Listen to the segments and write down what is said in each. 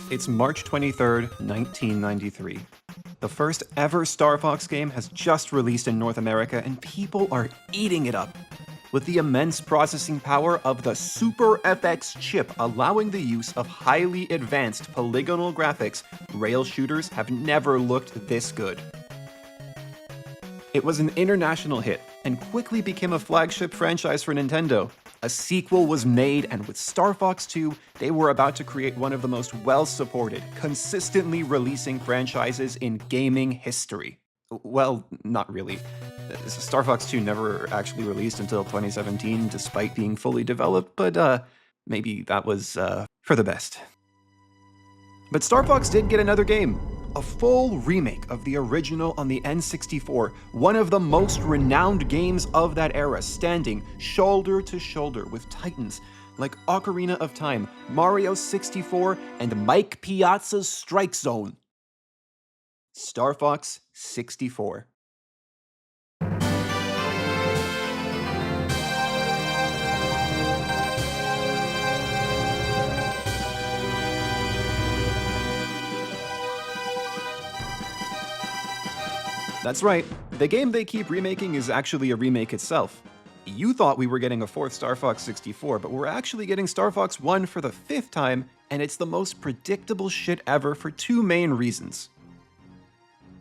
It's March 23rd, 1993. The first ever Star Fox game has just released in North America, and people are eating it up. With the immense processing power of the Super FX chip allowing the use of highly advanced polygonal graphics, rail shooters have never looked this good. It was an international hit, and quickly became a flagship franchise for Nintendo. A sequel was made, and with Star Fox 2, they were about to create one of the most well-supported, consistently releasing franchises in gaming history. Well, not really. Star Fox 2 never actually released until 2017, despite being fully developed, but maybe that was for the best. But Star Fox did get another game. A full remake of the original on the N64, one of the most renowned games of that era, standing shoulder to shoulder with titans like Ocarina of Time, Mario 64, and Mike Piazza's Strike Zone. Star Fox 64. That's right, the game they keep remaking is actually a remake itself. You thought we were getting a fourth Star Fox 64, but we're actually getting Star Fox 1 for the fifth time, and it's the most predictable shit ever for two main reasons.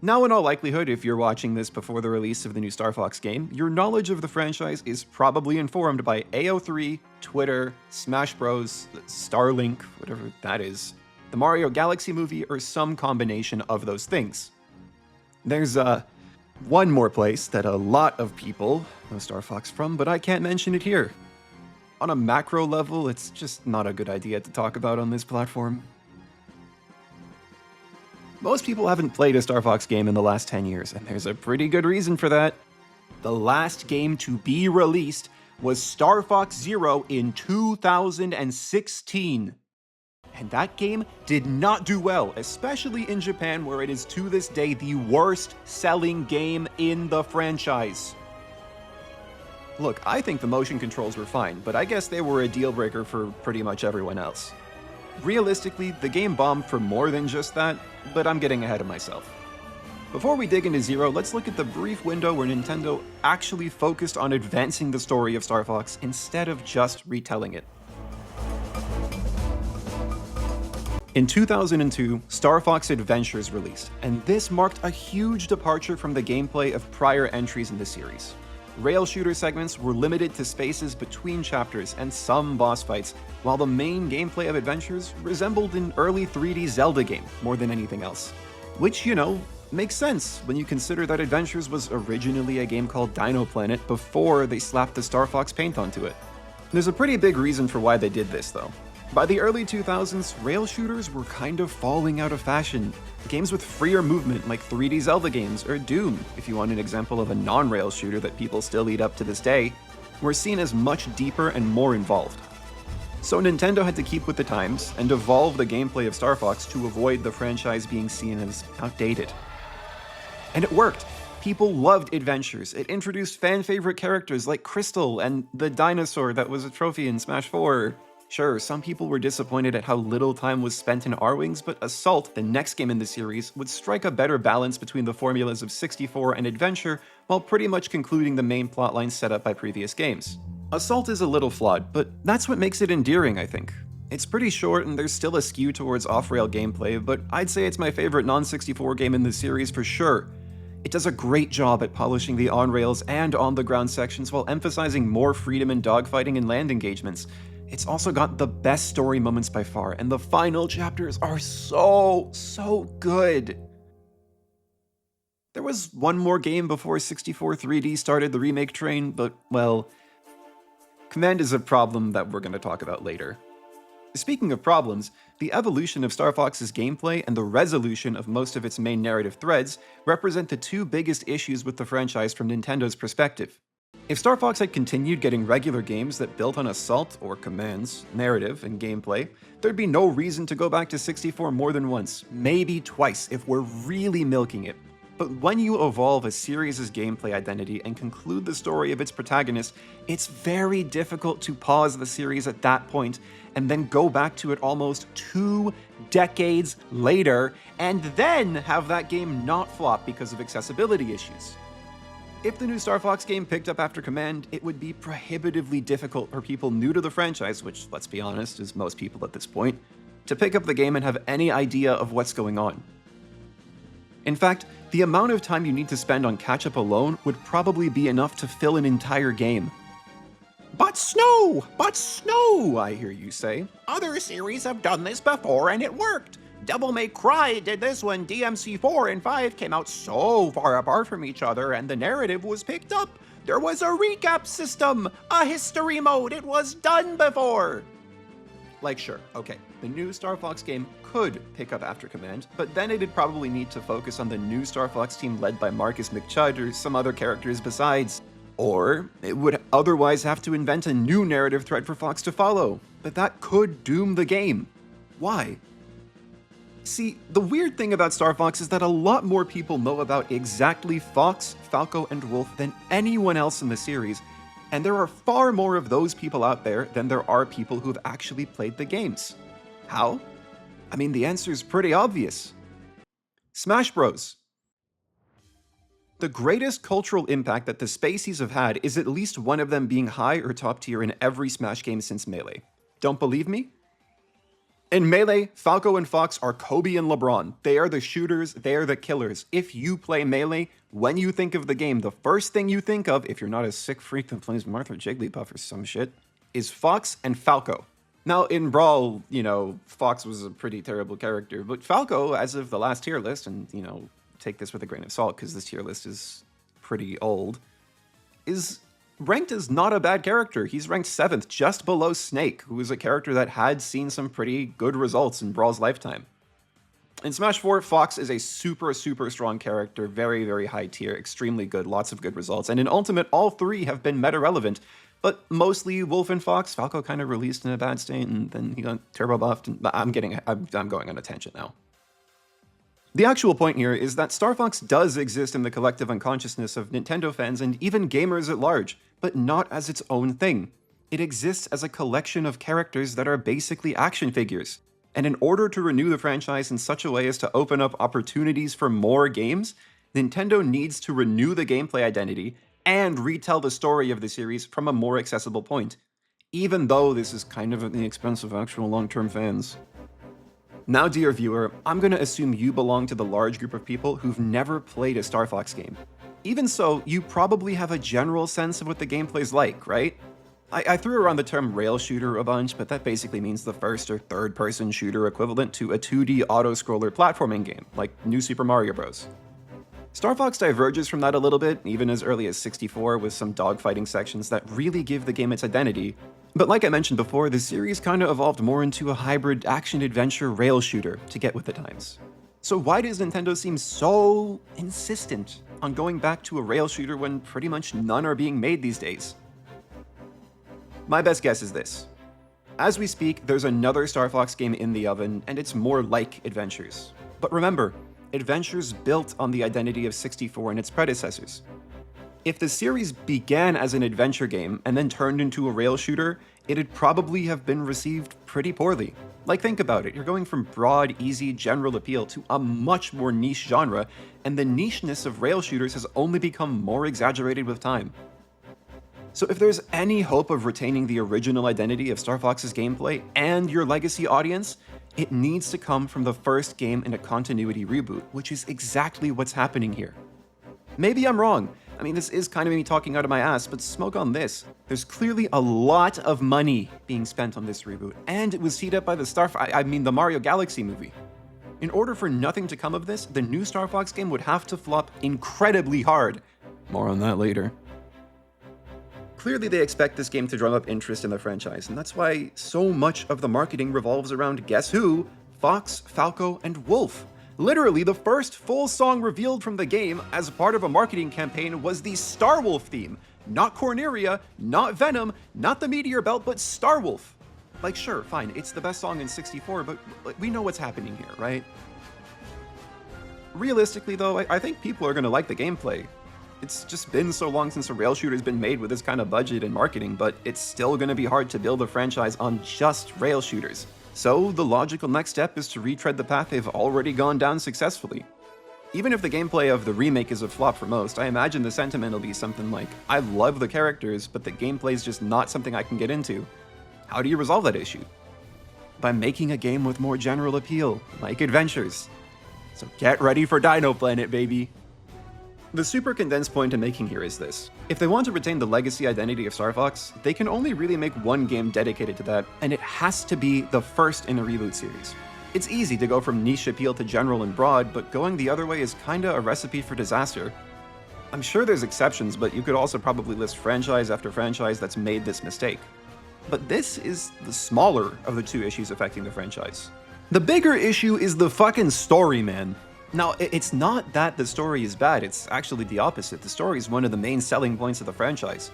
Now, in all likelihood, if you're watching this before the release of the new Star Fox game, your knowledge of the franchise is probably informed by AO3, Twitter, Smash Bros, Starlink, whatever that is, the Mario Galaxy movie, or some combination of those things. There's one more place that a lot of people know Star Fox from, but I can't mention it here. On a macro level, it's just not a good idea to talk about on this platform. Most people haven't played a Star Fox game in the last 10 years, and there's a pretty good reason for that. The last game to be released was Star Fox Zero in 2016. And that game did not do well, especially in Japan, where it is to this day the worst-selling game in the franchise. Look, I think the motion controls were fine, but I guess they were a deal-breaker for pretty much everyone else. Realistically, the game bombed for more than just that, but I'm getting ahead of myself. Before we dig into Zero, let's look at the brief window where Nintendo actually focused on advancing the story of Star Fox instead of just retelling it. In 2002, Star Fox Adventures released, and this marked a huge departure from the gameplay of prior entries in the series. Rail shooter segments were limited to spaces between chapters and some boss fights, while the main gameplay of Adventures resembled an early 3D Zelda game more than anything else. Which, makes sense when you consider that Adventures was originally a game called Dino Planet before they slapped the Star Fox paint onto it. There's a pretty big reason for why they did this, though. By the early 2000s, rail shooters were kind of falling out of fashion. Games with freer movement like 3D Zelda games, or Doom, if you want an example of a non-rail shooter that people still eat up to this day, were seen as much deeper and more involved. So Nintendo had to keep with the times and evolve the gameplay of Star Fox to avoid the franchise being seen as outdated. And it worked. People loved Adventures. It introduced fan-favorite characters like Crystal and the dinosaur that was a trophy in Smash 4. Sure, some people were disappointed at how little time was spent in R-Wings, but Assault, the next game in the series, would strike a better balance between the formulas of 64 and Adventure, while pretty much concluding the main plotline set up by previous games. Assault is a little flawed, but that's what makes it endearing, I think. It's pretty short, and there's still a skew towards off-rail gameplay, but I'd say it's my favorite non-64 game in the series for sure. It does a great job at polishing the on-rails and on-the-ground sections while emphasizing more freedom in dogfighting and land engagements. It's also got the best story moments by far, and the final chapters are so good. There was one more game before 64 3D started the remake train, but, well, Command is a problem that we're going to talk about later. Speaking of problems, the evolution of Star Fox's gameplay and the resolution of most of its main narrative threads represent the two biggest issues with the franchise from Nintendo's perspective. If Star Fox had continued getting regular games that built on Assault, or Command's, narrative and gameplay, there'd be no reason to go back to 64 more than once, maybe twice if we're really milking it. But when you evolve a series' gameplay identity and conclude the story of its protagonist, it's very difficult to pause the series at that point and then go back to it almost 2 decades later and then have that game not flop because of accessibility issues. If the new Star Fox game picked up after Command, it would be prohibitively difficult for people new to the franchise, which, let's be honest, is most people at this point, to pick up the game and have any idea of what's going on. In fact, the amount of time you need to spend on catch-up alone would probably be enough to fill an entire game. But snow, I hear you say. Other series have done this before and it worked. Devil May Cry did this when DMC 4 and 5 came out so far apart from each other and the narrative was picked up. There was a recap system, a history mode, it was done before. Like, sure, okay, the new Star Fox game could pick up after Command, but then it'd probably need to focus on the new Star Fox team led by Marcus McChud or some other characters besides. Or it would otherwise have to invent a new narrative thread for Fox to follow, but that could doom the game. Why? See, the weird thing about Star Fox is that a lot more people know about exactly Fox, Falco, and Wolf than anyone else in the series, and there are far more of those people out there than there are people who've actually played the games. How? I mean, the answer's pretty obvious. Smash Bros. The greatest cultural impact that the Spaceys have had is at least one of them being high or top tier in every Smash game since Melee. Don't believe me? In Melee, Falco and Fox are Kobe and LeBron. They are the shooters, they are the killers. If you play Melee, when you think of the game, the first thing you think of, if you're not a sick freak that plays Martha Jigglypuff or some shit, is Fox and Falco. Now, in Brawl, Fox was a pretty terrible character, but Falco, as of the last tier list, and, take this with a grain of salt because this tier list is pretty old, is ranked as not a bad character. He's ranked 7th, just below Snake, who is a character that had seen some pretty good results in Brawl's lifetime. In Smash 4, Fox is a super strong character, very, very high tier, extremely good, lots of good results. And in Ultimate, all 3 have been meta-relevant, but mostly Wolf and Fox. Falco kind of released in a bad state, and then he got turbo buffed. And I'm going on a tangent now. The actual point here is that Star Fox does exist in the collective unconsciousness of Nintendo fans and even gamers at large, but not as its own thing. It exists as a collection of characters that are basically action figures. And in order to renew the franchise in such a way as to open up opportunities for more games, Nintendo needs to renew the gameplay identity and retell the story of the series from a more accessible point, even though this is kind of at the expense of actual long-term fans. Now, dear viewer, I'm going to assume you belong to the large group of people who've never played a Star Fox game. Even so, you probably have a general sense of what the gameplay's like, right? I threw around the term rail shooter a bunch, but that basically means the first or third person shooter equivalent to a 2D auto-scroller platforming game, like New Super Mario Bros. Star Fox diverges from that a little bit, even as early as 64, with some dogfighting sections that really give the game its identity. But like I mentioned before, the series kinda evolved more into a hybrid action-adventure rail shooter to get with the times. So why does Nintendo seem so insistent on going back to a rail shooter when pretty much none are being made these days? My best guess is this. As we speak, there's another Star Fox game in the oven, and it's more like Adventures. But remember, Adventures built on the identity of 64 and its predecessors. If the series began as an adventure game and then turned into a rail shooter, it'd probably have been received pretty poorly. Like, think about it, you're going from broad, easy, general appeal to a much more niche genre, and the nicheness of rail shooters has only become more exaggerated with time. So if there's any hope of retaining the original identity of Star Fox's gameplay and your legacy audience, it needs to come from the first game in a continuity reboot, which is exactly what's happening here. Maybe I'm wrong. I mean, this is kind of me talking out of my ass, but smoke on this. There's clearly a lot of money being spent on this reboot, and it was teed up by the Mario Galaxy movie. In order for nothing to come of this, the new Star Fox game would have to flop incredibly hard. More on that later. Clearly they expect this game to drum up interest in the franchise, and that's why so much of the marketing revolves around guess who? Fox, Falco, and Wolf. Literally, the first full song revealed from the game as part of a marketing campaign was the Star Wolf theme. Not Corneria, not Venom, not the Meteor Belt, but Star Wolf. Like, sure, fine, it's the best song in 64, but we know what's happening here, right? Realistically though, I think people are gonna like the gameplay. It's just been so long since a rail shooter's been made with this kind of budget and marketing, but it's still gonna be hard to build a franchise on just rail shooters. So the logical next step is to retread the path they've already gone down successfully. Even if the gameplay of the remake is a flop for most, I imagine the sentiment will be something like, I love the characters, but the gameplay is just not something I can get into. How do you resolve that issue? By making a game with more general appeal, like adventures. So get ready for Dino Planet, baby! The super condensed point in making here is this. If they want to retain the legacy identity of Star Fox, they can only really make one game dedicated to that, and it has to be the first in the reboot series. It's easy to go from niche appeal to general and broad, but going the other way is kinda a recipe for disaster. I'm sure there's exceptions, but you could also probably list franchise after franchise that's made this mistake. But this is the smaller of the two issues affecting the franchise. The bigger issue is the fucking story, man. Now, it's not that the story is bad, it's actually the opposite. The story is one of the main selling points of the franchise.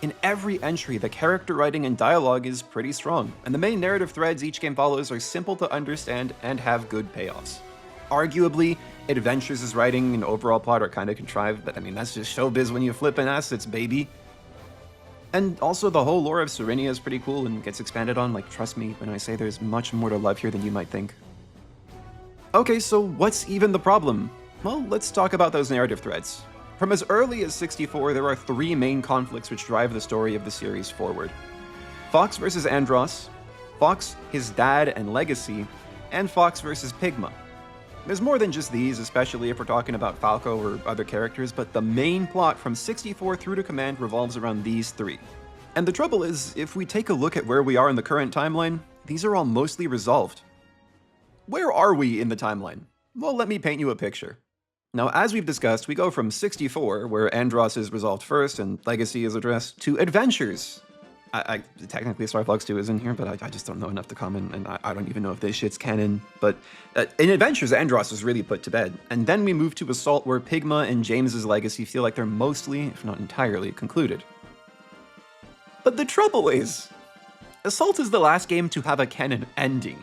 In every entry, the character writing and dialogue is pretty strong, and the main narrative threads each game follows are simple to understand and have good payoffs. Arguably, Adventures' writing and overall plot are kinda contrived, but I mean, that's just showbiz when you flippin' assets, baby. And also, the whole lore of Serenia is pretty cool and gets expanded on, like, trust me when I say there's much more to love here than you might think. Okay, so what's even the problem? Well, let's talk about those narrative threads. From as early as 64, there are three main conflicts which drive the story of the series forward. Fox versus Andross, Fox, his dad and legacy, and Fox versus Pigma. There's more than just these, especially if we're talking about Falco or other characters, but the main plot from 64 through to Command revolves around these three. And the trouble is, if we take a look at where we are in the current timeline, these are all mostly resolved. Where are we in the timeline? Well, let me paint you a picture. Now, as we've discussed, we go from 64, where Andross is resolved first and Legacy is addressed, to Adventures. Technically Star Fox 2 is in here, but I just don't know enough to comment, and I don't even know if this shit's canon. But in Adventures, Andross is really put to bed. And then we move to Assault, where Pigma and James's legacy feel like they're mostly, if not entirely, concluded. But the trouble is, Assault is the last game to have a canon ending.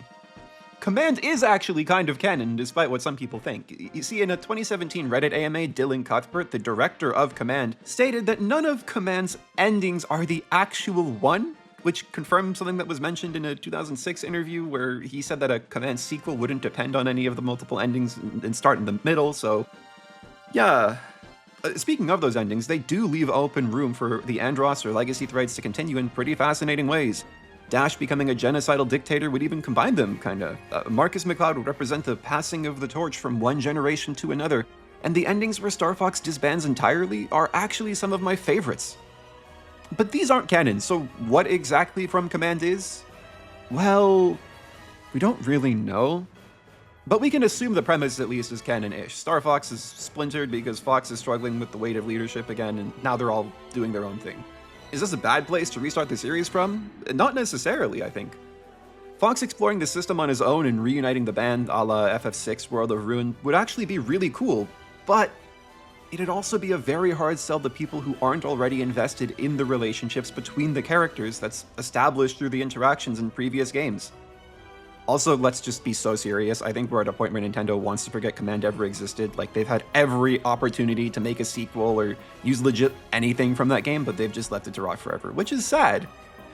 Command is actually kind of canon, despite what some people think. You see, in a 2017 Reddit AMA, Dylan Cuthbert, the director of Command, stated that none of Command's endings are the actual one, which confirmed something that was mentioned in a 2006 interview where he said that a Command sequel wouldn't depend on any of the multiple endings and start in the middle, so yeah. Speaking of those endings, they do leave open room for the Andross or Legacy threads to continue in pretty fascinating ways. Dash becoming a genocidal dictator would even combine them, kinda. Marcus McCloud would represent the passing of the torch from one generation to another, and the endings where Star Fox disbands entirely are actually some of my favorites. But these aren't canon, so what exactly from Command is? Well, we don't really know. But we can assume the premise at least is canon-ish. Star Fox is splintered because Fox is struggling with the weight of leadership again, and now they're all doing their own thing. Is this a bad place to restart the series from? Not necessarily, I think. Fox exploring the system on his own and reuniting the band a la FF6 World of Ruin would actually be really cool, but it'd also be a very hard sell to people who aren't already invested in the relationships between the characters that's established through the interactions in previous games. Also, let's just be so serious. I think we're at a point where Nintendo wants to forget Command ever existed. Like, they've had every opportunity to make a sequel or use legit anything from that game, but they've just left it to rot forever, which is sad.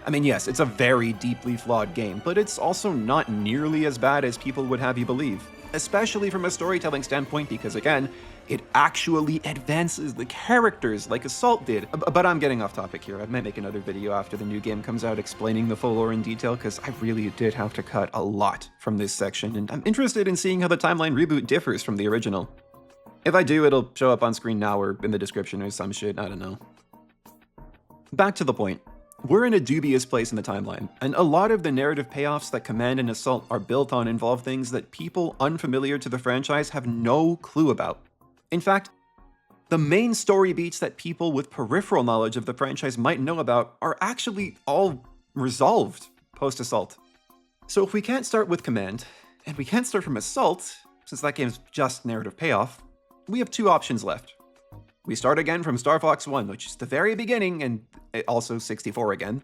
I mean, yes, it's a very deeply flawed game, but it's also not nearly as bad as people would have you believe. Especially from a storytelling standpoint, because again, it actually advances the characters like Assault did. But I'm getting off topic here. I might make another video after the new game comes out explaining the full lore in detail, because I really did have to cut a lot from this section, and I'm interested in seeing how the timeline reboot differs from the original. If I do, it'll show up on screen now or in the description or some shit, I don't know. Back to the point. We're in a dubious place in the timeline, and a lot of the narrative payoffs that Command and Assault are built on involve things that people unfamiliar to the franchise have no clue about. In fact, the main story beats that people with peripheral knowledge of the franchise might know about are actually all resolved post-Assault. So if we can't start with Command, and we can't start from Assault, since that game's just narrative payoff, we have two options left. We start again from Star Fox 1, which is the very beginning, and also 64 again.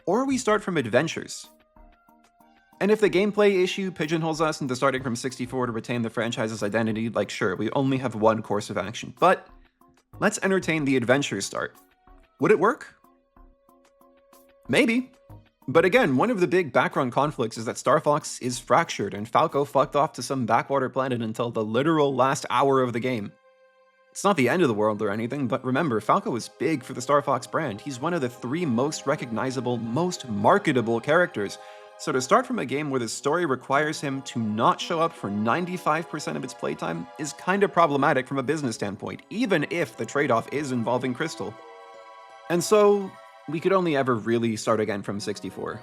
Or we start from Adventures. And if the gameplay issue pigeonholes us into starting from 64 to retain the franchise's identity, like sure, we only have one course of action, but let's entertain the adventure start. Would it work? Maybe. But again, one of the big background conflicts is that Star Fox is fractured and Falco fucked off to some backwater planet until the literal last hour of the game. It's not the end of the world or anything, but remember, Falco is big for the Star Fox brand. He's one of the 3 most recognizable, most marketable characters. So to start from a game where the story requires him to not show up for 95% of its playtime is kind of problematic from a business standpoint, even if the trade-off is involving Crystal. And so, we could only ever really start again from 64.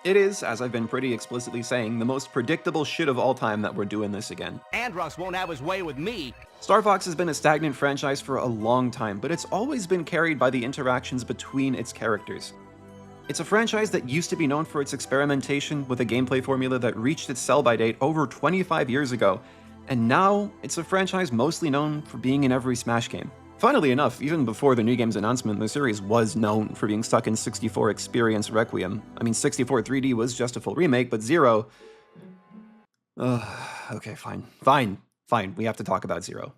It is, as I've been pretty explicitly saying, the most predictable shit of all time that we're doing this again. Andross won't have his way with me. Star Fox has been a stagnant franchise for a long time, but it's always been carried by the interactions between its characters. It's a franchise that used to be known for its experimentation with a gameplay formula that reached its sell-by date over 25 years ago, and now it's a franchise mostly known for being in every Smash game. Funnily enough, even before the new game's announcement, the series was known for being stuck in 64 Experience Requiem. I mean, 64 3D was just a full remake, but Zero... okay, fine, we have to talk about Zero.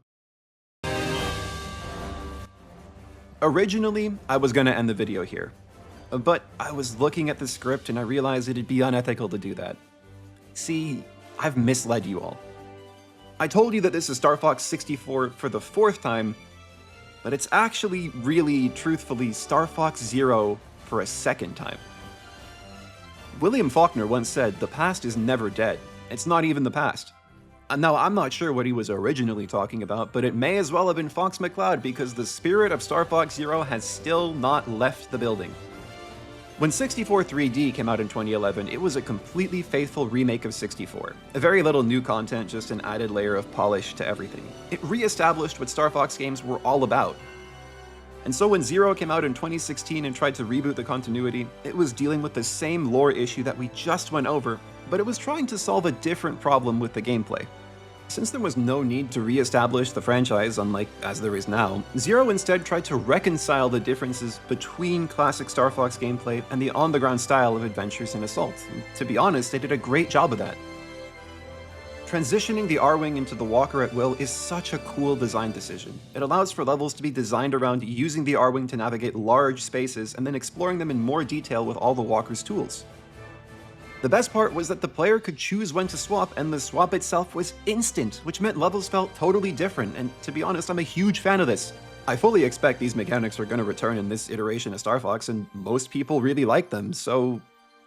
Originally, I was gonna end the video here, but I was looking at the script and I realized it'd be unethical to do that. See, I've misled you all. I told you that this is Star Fox 64 for the 4th time, but it's actually, really, truthfully, Star Fox Zero for a 2nd time. William Faulkner once said, "The past is never dead. It's not even the past." Now, I'm not sure what he was originally talking about, but it may as well have been Fox McCloud because the spirit of Star Fox Zero has still not left the building. When 64 3D came out in 2011, it was a completely faithful remake of 64. A very little new content, just an added layer of polish to everything. It re-established what Star Fox games were all about. And so when Zero came out in 2016 and tried to reboot the continuity, it was dealing with the same lore issue that we just went over, but it was trying to solve a different problem with the gameplay. Since there was no need to re-establish the franchise, unlike as there is now, Zero instead tried to reconcile the differences between classic Star Fox gameplay and the on-the-ground style of Adventures in Assault. And to be honest, they did a great job of that. Transitioning the R-Wing into the Walker at will is such a cool design decision. It allows for levels to be designed around using the R-Wing to navigate large spaces and then exploring them in more detail with all the Walker's tools. The best part was that the player could choose when to swap, and the swap itself was instant, which meant levels felt totally different, and to be honest, I'm a huge fan of this. I fully expect these mechanics are going to return in this iteration of Star Fox, and most people really like them, so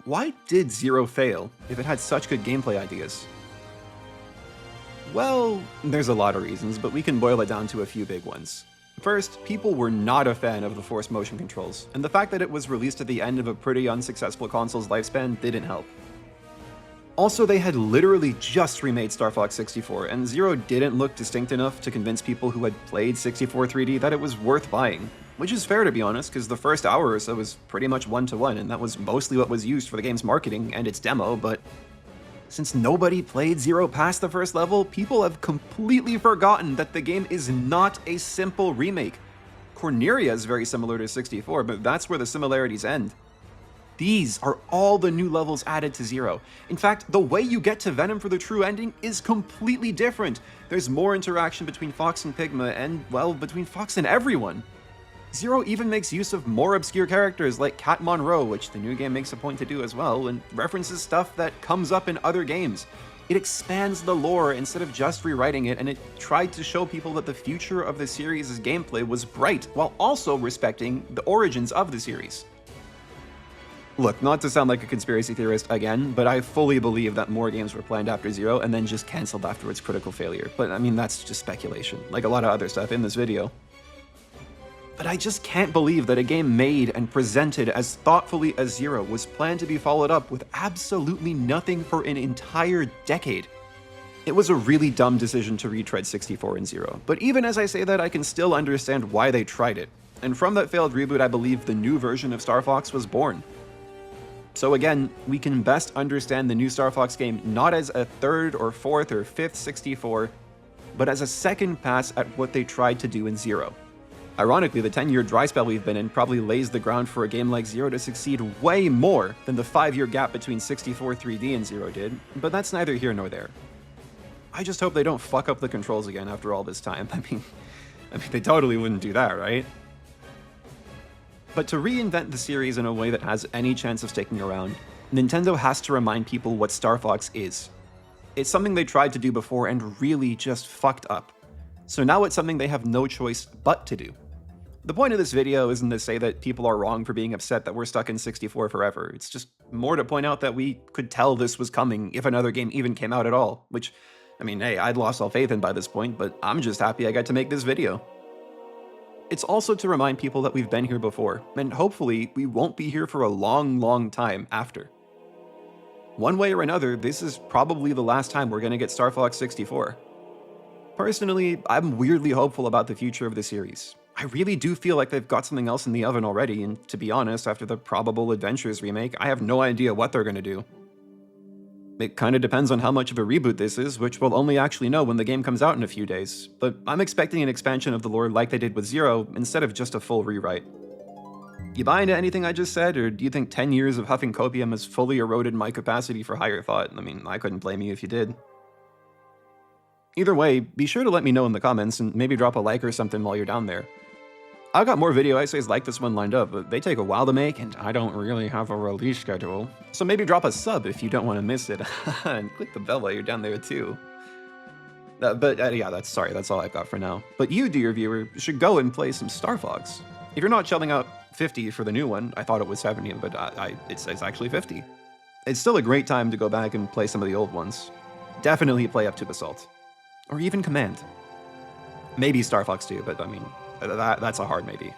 why did Zero fail if it had such good gameplay ideas? Well, there's a lot of reasons, but we can boil it down to a few big ones. First, people were not a fan of the Force motion controls, and the fact that it was released at the end of a pretty unsuccessful console's lifespan didn't help. Also, they had literally just remade Star Fox 64, and Zero didn't look distinct enough to convince people who had played 64 3D that it was worth buying. Which is fair, to be honest, because the first hour or so was pretty much one-to-one, and that was mostly what was used for the game's marketing and its demo, but since nobody played Zero past the first level, people have completely forgotten that the game is not a simple remake. Corneria is very similar to 64, but that's where the similarities end. These are all the new levels added to Zero. In fact, the way you get to Venom for the true ending is completely different. There's more interaction between Fox and Pigma, and, well, between Fox and everyone. Zero even makes use of more obscure characters like Cat Monroe, which the new game makes a point to do as well, and references stuff that comes up in other games. It expands the lore instead of just rewriting it, and it tried to show people that the future of the series' gameplay was bright, while also respecting the origins of the series. Look, not to sound like a conspiracy theorist again, but I fully believe that more games were planned after Zero and then just cancelled after its critical failure. But I mean, that's just speculation, like a lot of other stuff in this video. But I just can't believe that a game made and presented as thoughtfully as Zero was planned to be followed up with absolutely nothing for an entire decade. It was a really dumb decision to retread 64 and Zero, but even as I say that, I can still understand why they tried it. And from that failed reboot, I believe the new version of Star Fox was born. So again, we can best understand the new Star Fox game not as a third or fourth or fifth 64, but as a second pass at what they tried to do in Zero. Ironically, the 10-year dry spell we've been in probably lays the ground for a game like Zero to succeed way more than the 5-year gap between 64 3D and Zero did, but that's neither here nor there. I just hope they don't fuck up the controls again after all this time. I mean, they totally wouldn't do that, right? But to reinvent the series in a way that has any chance of sticking around, Nintendo has to remind people what Star Fox is. It's something they tried to do before and really just fucked up. So now it's something they have no choice but to do. The point of this video isn't to say that people are wrong for being upset that we're stuck in 64 forever. It's just more to point out that we could tell this was coming if another game even came out at all, which, I mean, hey, I'd lost all faith in by this point, but I'm just happy I got to make this video. It's also to remind people that we've been here before, and hopefully we won't be here for a long, long time after. One way or another, this is probably the last time we're gonna get Star Fox 64. Personally, I'm weirdly hopeful about the future of the series. I really do feel like they've got something else in the oven already, and to be honest, after the probable Adventures remake, I have no idea what they're gonna do. It kinda depends on how much of a reboot this is, which we'll only actually know when the game comes out in a few days, but I'm expecting an expansion of the lore like they did with Zero, instead of just a full rewrite. You buy into anything I just said, or do you think 10 years of huffing copium has fully eroded my capacity for higher thought? I mean, I couldn't blame you if you did. Either way, be sure to let me know in the comments, and maybe drop a like or something while you're down there. I've got more video essays like this one lined up, but they take a while to make, and I don't really have a release schedule. So maybe drop a sub if you don't want to miss it, and click the bell while you're down there too. Yeah, that's all I've got for now. But you, dear viewer, should go and play some Star Fox. If you're not shelling out 50 for the new one, I thought it was 70, but it's actually 50. It's still a great time to go back and play some of the old ones. Definitely play up to Assault. Or even Command. Maybe Star Fox 2, but I mean, that's a hard maybe.